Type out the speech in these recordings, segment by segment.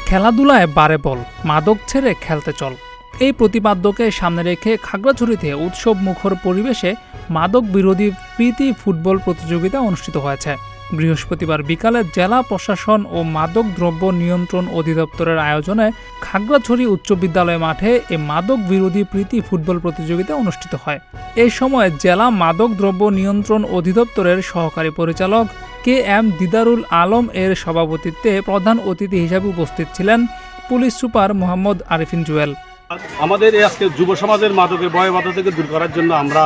খেলাধুলায় বারে বল, মাদক ছেড়ে খেলতে চল, এই প্রতিপাদ্যকে সামনে রেখে খাগড়াছড়িতে উৎসব মুখর পরিবেশে মাদক বিরোধী প্রীতি ফুটবল প্রতিযোগিতা অনুষ্ঠিত হয়েছে। বৃহস্পতিবার বিকালে জেলা প্রশাসন ও মাদক দ্রব্য নিয়ন্ত্রণ অধিদপ্তরের আয়োজনে খাগড়াছড়ি উচ্চ বিদ্যালয় মাঠে এই মাদক বিরোধী প্রীতি ফুটবল প্রতিযোগিতা অনুষ্ঠিত হয়। এই সময় জেলা মাদক দ্রব্য নিয়ন্ত্রণ অধিদপ্তরের সহকারী পরিচালক KM দিদারুল আলম এর সভাপতিত্বে প্রধান অতিথি হিসেবে উপস্থিত ছিলেন পুলিশ সুপার মোহাম্মদ আরিফিন জুয়েল। আমাদের আজকে যুব সমাজের মাদকের ভয়াবহতা থেকে দূর করার জন্য আমরা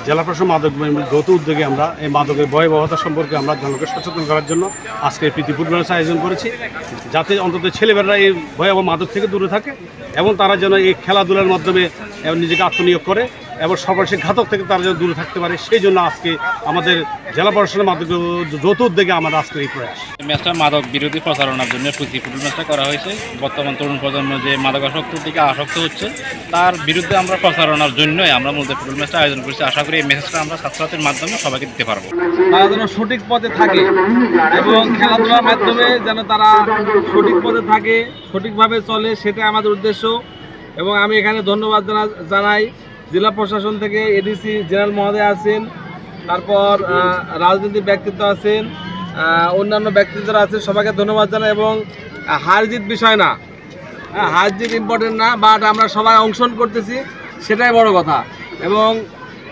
জেলা প্রশাসন মাদক যৌথ উদ্যোগে আমরা এই মাদকের ভয়াবহতা সম্পর্কে আমরা জনকে সচেতন করার জন্য আজকে প্রীতি ফুটবলের আয়োজন করেছি, যাতে অন্তত ছেলেমেয়েরা এই ভয়াবহ মাদক থেকে দূরে থাকে এবং তারা যেন এই খেলাধুলার মাধ্যমে নিজেকে আত্মনিয়োগ করে এবং সর্বশেষ ঘাতক থেকে তারা যেন দূরে থাকতে পারে। সেই জন্য আজকে আমাদের জেলা প্রশাসনের মাদক যৌথ উদ্যোগে আমাদের আজকে এই প্রয়াস। ম্যাচটা মাদক বিরোধী প্রচারণার জন্য প্রীতি ফুটবল ম্যাচটা করা হয়েছে। বর্তমান তরুণ প্রজন্ম যে মাদকাসক্তির দিকে আসক্ত হচ্ছে তার বিরুদ্ধে আমরা প্রচারণার জন্যই আমরা মূলত ফুটবল ম্যাচটা আয়োজন করেছি। আশা করি এই মেসেজটা আমরা ছাত্রছাত্রীর মাধ্যমে সবাইকে দিতে পারবো। তারা যেন সঠিক পথে থাকে এবং খেলাধুলার মাধ্যমে যেন তারা সঠিক পথে থাকে, সঠিকভাবে চলে, সেটাই আমাদের উদ্দেশ্য। এবং আমি এখানে ধন্যবাদ জানাই জেলা প্রশাসন থেকে এডিসি জেনারেল মহোদয় আছেন, তারপর রাজনৈতিক ব্যক্তিত্ব আছেন, অন্যান্য ব্যক্তিত্বরা আছেন, সবাইকে ধন্যবাদ জানাই। এবং হার জিত বিষয় না, হার জিত ইম্পর্টেন্ট না, বাট আমরা সবাই অংশগ্রহণ করতেছি, সেটাই বড় কথা। এবং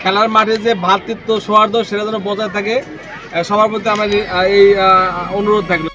খেলার মাঠে যে ভ্রাতৃত্ব সৌহার্দ্য সেটা যেন বজায় থাকে, সবার প্রতি আমার এই অনুরোধ থাকবে।